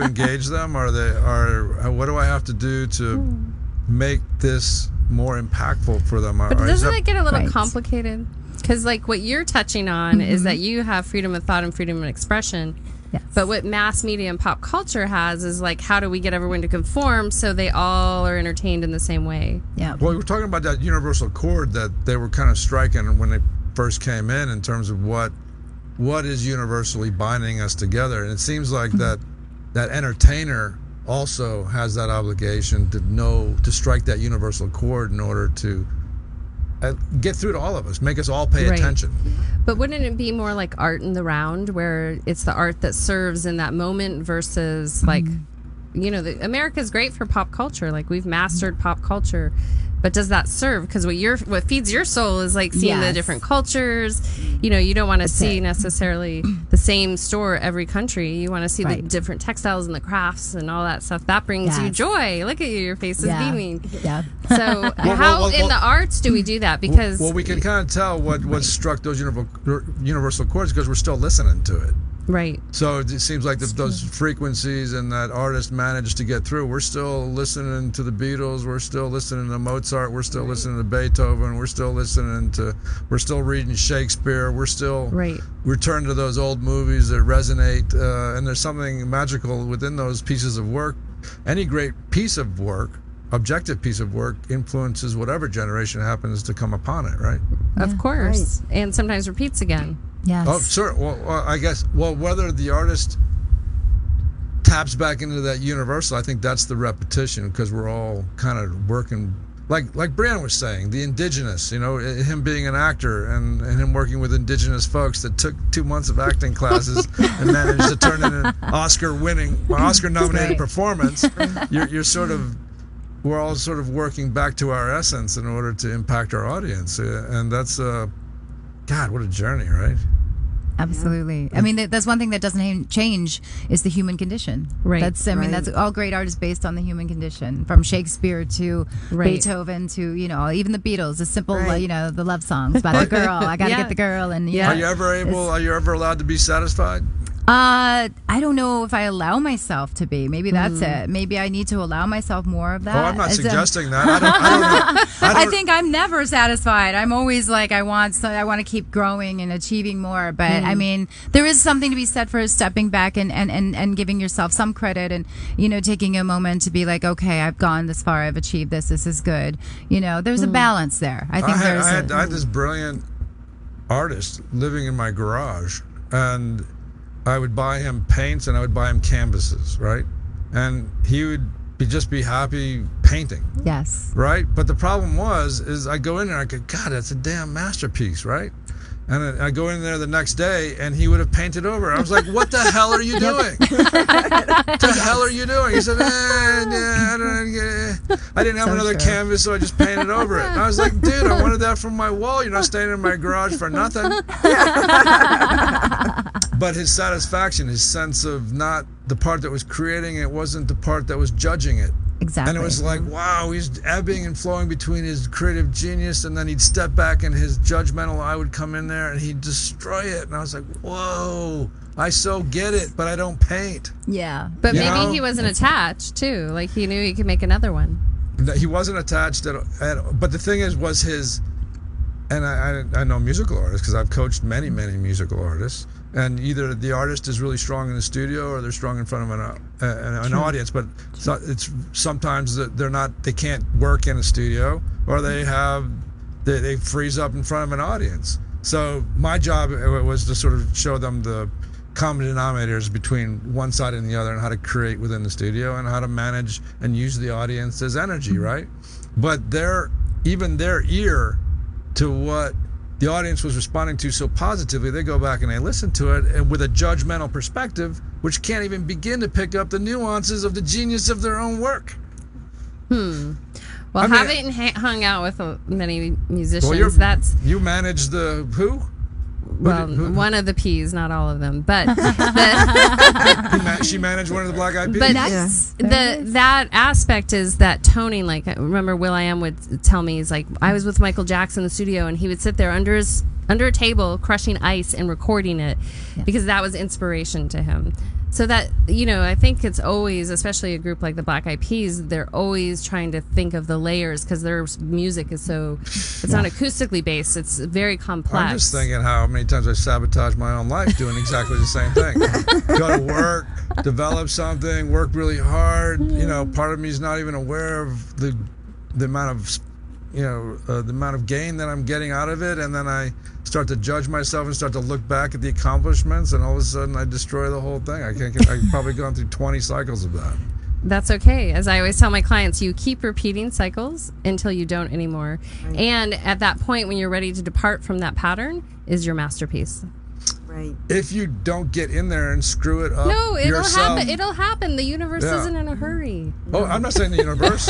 Speaker 2: engage them? What do I have to do to make this more impactful for them?
Speaker 1: But doesn't it get a little complicated? Because like what you're touching on is that you have freedom of thought and freedom of expression.
Speaker 3: Yes.
Speaker 1: But what mass media and pop culture has is like, how do we get everyone to conform so they all are entertained in the same way?
Speaker 3: Yeah.
Speaker 2: Well, we were talking about that universal chord that they were kind of striking when they first came in terms of what is universally binding us together. And it seems like that entertainer also has that obligation to strike that universal chord in order to get through to all of us, make us all pay attention.
Speaker 1: But wouldn't it be more like art in the round, where it's the art that serves in that moment versus like, America's great for pop culture. Like we've mastered pop culture, but does that serve? Because what feeds your soul is like seeing the different cultures. You don't want to see necessarily the same store every country. You want to see the different textiles and the crafts and all that stuff. That brings you joy. Look at you, your face is beaming.
Speaker 3: Yeah.
Speaker 1: So how in the arts do we do that? Because
Speaker 2: we can kind of tell what struck those universal chords because we're still listening to it.
Speaker 1: Right.
Speaker 2: So it seems like those frequencies and that artist managed to get through. We're still listening to the Beatles. We're still listening to Mozart. We're still listening to Beethoven. We're still reading Shakespeare. We're still return to those old movies that resonate. And there's something magical within those pieces of work. Any great piece of work, objective piece of work, influences whatever generation happens to come upon it, right?
Speaker 1: Of course. Right. And sometimes repeats again.
Speaker 3: Yes.
Speaker 2: Oh, sure. Well, I guess, whether the artist taps back into that universal, I think that's the repetition, because we're all kind of working, like Brianne was saying, the indigenous, him being an actor and him working with indigenous folks that took 2 months of acting classes and managed to turn in an Oscar-nominated performance. We're all sort of working back to our essence in order to impact our audience. And that's, God, what a journey, right?
Speaker 3: Absolutely. I mean, that's one thing that doesn't change is the human condition.
Speaker 1: Right.
Speaker 3: That's all great art is based on the human condition, from Shakespeare to Beethoven to, even the Beatles, the simple, the love songs about the girl. I got to get the girl. And
Speaker 2: Are you ever allowed to be satisfied?
Speaker 3: I don't know if I allow myself to be. Maybe that's it. Maybe I need to allow myself more of that.
Speaker 2: Oh, I'm not suggesting that. I don't
Speaker 3: I think I'm never satisfied. I'm always like, I want to keep growing and achieving more. But I mean, there is something to be said for stepping back and giving yourself some credit and, taking a moment to be like, okay, I've gone this far. I've achieved this. This is good. There's a balance there. I think
Speaker 2: I had this brilliant artist living in my garage, and I would buy him paints and I would buy him canvases, right? And he would just be happy painting.
Speaker 3: Yes.
Speaker 2: Right? But the problem is I go in there and I go, God, that's a damn masterpiece, right? And I go in there the next day, and he would have painted over. I was like, "What the hell are you doing? What the hell are you doing?" He said, I didn't have another canvas, so I just painted over it." And I was like, "Dude, I wanted that from my wall. You're not staying in my garage for nothing." But his satisfaction, his sense of not the part that was creating it wasn't the part that was judging it.
Speaker 3: Exactly.
Speaker 2: And it was like, wow, he's ebbing and flowing between his creative genius, and then he'd step back and his judgmental eye would come in there and he'd destroy it. And I was like, whoa, I so get it, but I don't paint.
Speaker 3: Yeah.
Speaker 1: But maybe he wasn't attached, too. Like, he knew he could make another one.
Speaker 2: He wasn't attached at but the thing was his, and I know musical artists because I've coached many musical artists. And either the artist is really strong in the studio or they're strong in front of an audience. But it's sometimes they can't work in a studio, or they freeze up in front of an audience. So my job was to sort of show them the common denominators between one side and the other, and how to create within the studio and how to manage and use the audience as energy, right? But even their ear to what the audience was responding to so positively, they go back and they listen to it, and with a judgmental perspective, which can't even begin to pick up the nuances of the genius of their own work.
Speaker 1: Well, having hung out with many musicians,
Speaker 2: you manage the who?
Speaker 1: Well, one of the P's, not all of them, but
Speaker 2: she managed one of the Black Eyed Peas.
Speaker 1: But that aspect is that toning. Like, I remember will.i.am would tell me, he's like, I was with Michael Jackson in the studio, and he would sit there under a table crushing ice and recording it because that was inspiration to him. So that, I think it's always, especially a group like the Black Eyed Peas, they're always trying to think of the layers because their music is it's not acoustically based. It's very complex.
Speaker 2: I'm just thinking how many times I sabotage my own life doing exactly the same thing. Go to work, develop something, work really hard. Part of me is not even aware of the amount of the amount of gain that I'm getting out of it, and then I start to judge myself and start to look back at the accomplishments, and all of a sudden I destroy the whole thing. I've probably gone through 20 cycles of that.
Speaker 1: That's okay. As I always tell my clients, you keep repeating cycles until you don't anymore. Right. And at that point, when you're ready to depart from that pattern, is your masterpiece.
Speaker 4: Right.
Speaker 2: If you don't get in there and screw it up,
Speaker 1: no, it'll
Speaker 2: yourself,
Speaker 1: happen. It'll happen. The universe isn't in a hurry.
Speaker 2: Oh, I'm not saying the universe.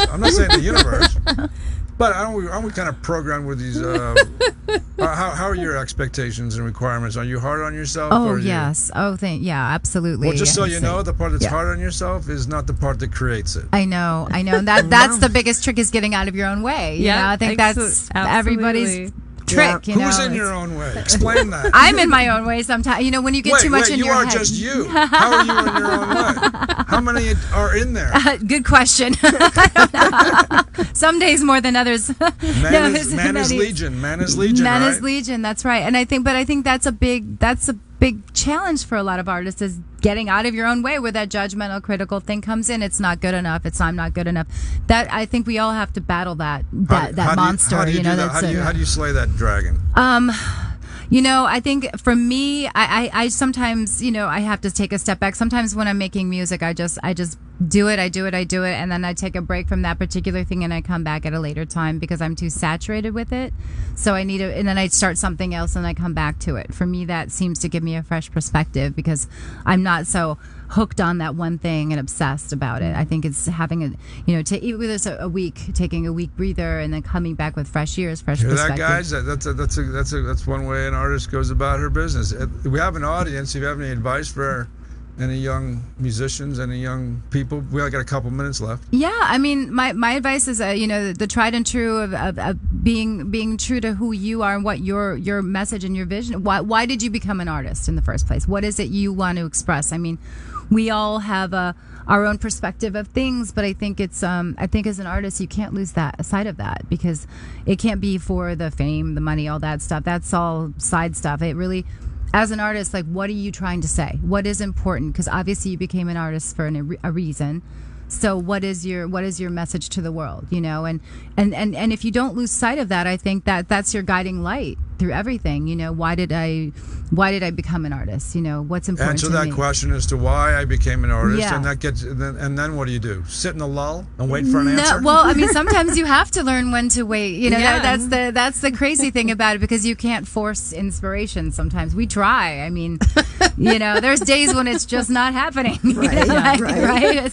Speaker 2: But aren't we kind of programmed with these? How are your expectations and requirements? Are you hard on yourself?
Speaker 3: Oh, yes. Yeah, absolutely.
Speaker 2: Well, just so you know, the part that's hard on yourself is not the part that creates it.
Speaker 3: I know. That's the biggest trick, is getting out of your own way. I think that's everybody's trick.
Speaker 2: Who's in your own way? Explain that.
Speaker 3: I'm in my own way sometimes. When you get too much in your head.
Speaker 2: You are just you. How are you in your own way? How many are in there?
Speaker 3: Good question. Some days more than others.
Speaker 2: Man is legion. Man is legion.
Speaker 3: That's right. And I think that's a big challenge for a lot of artists, is getting out of your own way, where that judgmental, critical thing comes in. It's not good enough. I'm not good enough. That, I think we all have to battle that monster.
Speaker 2: How do you do that? How do you slay that dragon?
Speaker 3: I think for me, I sometimes, I have to take a step back. Sometimes when I'm making music, I just do it, and then I take a break from that particular thing, and I come back at a later time because I'm too saturated with it. So I need and then I start something else and I come back to it. For me, that seems to give me a fresh perspective because I'm not so hooked on that one thing and obsessed about it. I think it's having a week, taking a week breather, and then coming back with fresh ears, fresh perspective.
Speaker 2: That, guys? That's one way an artist goes about her business. We have an audience. If you have any advice for any young musicians, any young people, we only got a couple minutes left.
Speaker 3: Yeah, I mean, my advice is, the tried and true of being true to who you are and what your message and your vision. Why did you become an artist in the first place? What is it you want to express? I mean, we all have our own perspective of things, but I think as an artist, you can't lose that sight of that, because it can't be for the fame, the money, all that stuff. That's all side stuff. It really, as an artist, like, what are you trying to say? What is important? Because obviously you became an artist for a reason. So what is your message to the world? And if you don't lose sight of that, I think that's your guiding light. through everything. Why did I become an artist? What's important
Speaker 2: Answer
Speaker 3: to
Speaker 2: that
Speaker 3: me.
Speaker 2: question as to why I became an artist,
Speaker 3: Yeah.
Speaker 2: and that gets. And then what do? Sit in a lull and wait for an answer?
Speaker 3: Well, I mean, sometimes you have to learn when to wait.
Speaker 1: Yeah.
Speaker 3: That's the crazy thing about it, because you can't force inspiration. Sometimes we try. I mean, there's days when it's just not happening. Right?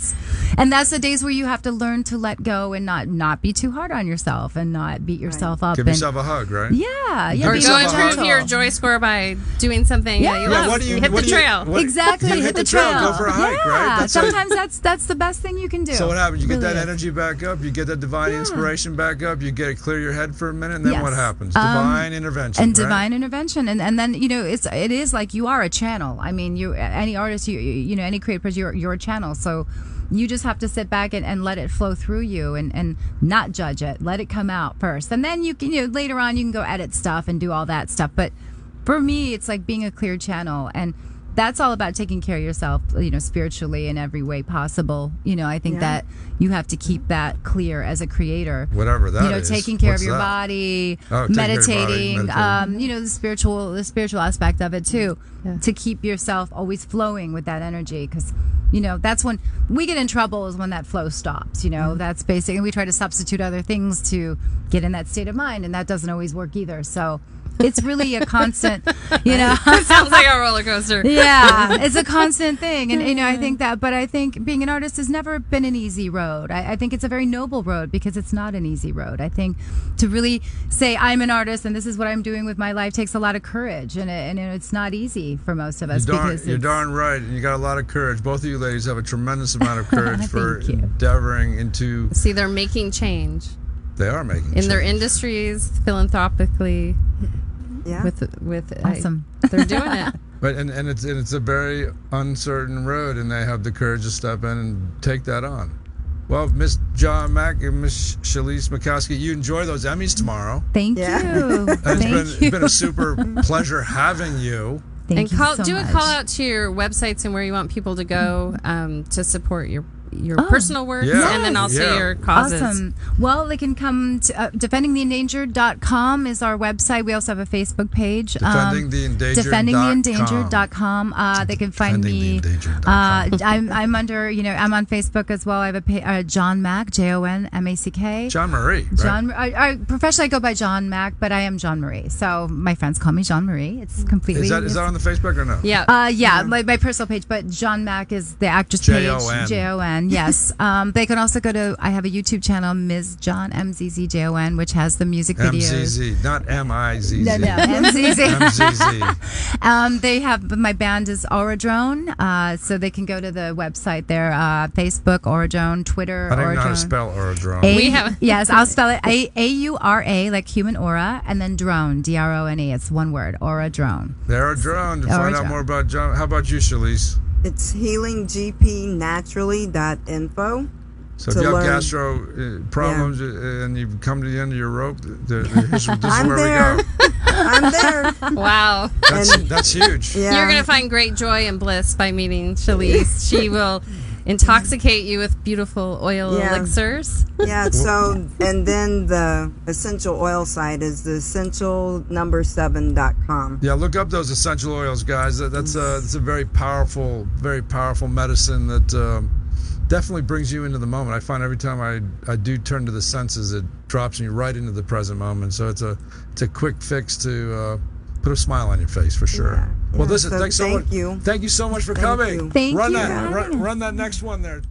Speaker 3: And that's the days where you have to learn to let go and not be too hard on yourself and not beat yourself up.
Speaker 2: Give yourself a hug, right?
Speaker 3: Yeah.
Speaker 1: Or
Speaker 3: be
Speaker 1: go
Speaker 3: more
Speaker 1: improve
Speaker 3: gentle.
Speaker 1: your joy score by doing something that you love. Hit the trail.
Speaker 3: Exactly.
Speaker 2: Hit the trail. Go for a hike,
Speaker 3: yeah.
Speaker 2: right?
Speaker 3: Sometimes that's the best thing you can do.
Speaker 2: So what happens? You get
Speaker 3: Really
Speaker 2: that
Speaker 3: is.
Speaker 2: energy back up. You get that divine inspiration back up. You get to clear your head for a minute, and then
Speaker 3: Yes.
Speaker 2: what happens? Divine intervention.
Speaker 3: And
Speaker 2: right?
Speaker 3: divine intervention, and then it is like you are a channel. I mean, any artist, any creative person, you're a channel. So you just have to sit back and let it flow through you and not judge it. Let it come out first, and then you can later on you can go edit stuff and do all that stuff. But for me, it's like being a clear channel, and that's all about taking care of yourself, spiritually in every way possible. I think that you have to keep that clear as a creator.
Speaker 2: Whatever that is.
Speaker 3: Taking care
Speaker 2: What's
Speaker 3: of your
Speaker 2: that?
Speaker 3: body,
Speaker 2: Oh, taking care of your
Speaker 3: meditating,
Speaker 2: body, meditating.
Speaker 3: the spiritual aspect of it too, to keep yourself always flowing with that energy, because that's when we get in trouble, is when that flow stops. That's basic, and we try to substitute other things to get in that state of mind, and that doesn't always work either. So it's really a constant,
Speaker 1: It sounds like a roller coaster.
Speaker 3: Yeah, it's a constant thing. And, I think being an artist has never been an easy road. I think it's a very noble road, because it's not an easy road. I think to really say I'm an artist and this is what I'm doing with my life takes a lot of courage. And it's not easy for most of us.
Speaker 2: You're darn right. And you got a lot of courage. Both of you ladies have a tremendous amount of courage for
Speaker 3: Thank you.
Speaker 2: endeavoring into.
Speaker 1: See, they're making change
Speaker 2: They are making
Speaker 1: in their
Speaker 2: change.
Speaker 1: industries, philanthropically.
Speaker 4: Yeah.
Speaker 1: With
Speaker 3: Awesome.
Speaker 1: they're doing it.
Speaker 2: But and it's a very uncertain road, and they have the courage to step in and take that on. Well, Miss Jon Mack and Miss Chalyce Macoskey, you enjoy those Emmys tomorrow.
Speaker 3: Thank you.
Speaker 2: And
Speaker 3: Thank
Speaker 2: it's been a super pleasure having you.
Speaker 3: Thank
Speaker 1: And
Speaker 3: you so
Speaker 1: do
Speaker 3: much.
Speaker 1: a call out to your websites and where you want people to go to support your personal work,
Speaker 2: Yeah.
Speaker 1: and then also
Speaker 2: Yeah.
Speaker 1: your causes.
Speaker 3: Awesome. Well, they can come to defendingtheendangered.com is our website. We also have a Facebook page.
Speaker 2: Defendingtheendangered.com.
Speaker 3: Defendingtheendangered.com. They can find me. I'm under, I'm on Facebook as well. I have a Jon Mack, JonMack.
Speaker 2: John Marie. Right?
Speaker 3: John, professionally I go by Jon Mack, but I am John Marie. So my friends call me John Marie. It's completely.
Speaker 2: Is that on the Facebook or no?
Speaker 1: Yeah.
Speaker 3: My personal page, but Jon Mack is the actress page. Jon. Yes. They can also go to. I have a YouTube channel, Ms. Jon MZZJON, which has the music videos.
Speaker 2: MZZ, not MIZZ.
Speaker 3: No, MZZ.
Speaker 2: MZZ.
Speaker 3: They have my band is Auradrone, so they can go to the website there, Facebook Auradrone, Twitter
Speaker 2: I don't even know how to
Speaker 3: Auradrone.
Speaker 2: spell Auradrone.
Speaker 1: We have-
Speaker 3: Yes, I'll spell it AURA, like human aura, and then drone, DRONE. It's one word, Auradrone.
Speaker 2: They're a drone. To find out
Speaker 3: Auradrone.
Speaker 2: more about John. How about you, Chalyce?
Speaker 4: It's healinggpnaturally.info.
Speaker 2: So if
Speaker 4: To
Speaker 2: you have
Speaker 4: learn.
Speaker 2: gastro problems and you've come to the end of your rope, this is
Speaker 4: I'm
Speaker 2: where
Speaker 4: there.
Speaker 2: we go.
Speaker 4: I'm there.
Speaker 1: Wow.
Speaker 2: That's huge.
Speaker 4: Yeah.
Speaker 1: You're going to find great joy and bliss by meeting Chalyce. She will intoxicate you with beautiful oil
Speaker 4: Yeah.
Speaker 1: elixirs.
Speaker 4: Yeah, so, and then the essential oil site is the essential7.com.
Speaker 2: Yeah, look up those essential oils, guys. That's a very powerful medicine that definitely brings you into the moment. I find every time I do turn to the senses, it drops me right into the present moment. So it's a quick fix to put a smile on your face for sure.
Speaker 4: Yeah,
Speaker 2: Well,
Speaker 4: yeah.
Speaker 2: listen,
Speaker 4: So
Speaker 2: thanks so much.
Speaker 4: thank you.
Speaker 2: Thank you so much for
Speaker 4: Thank
Speaker 2: coming.
Speaker 4: you.
Speaker 3: Thank
Speaker 2: run
Speaker 3: you.
Speaker 2: that, run that next one there.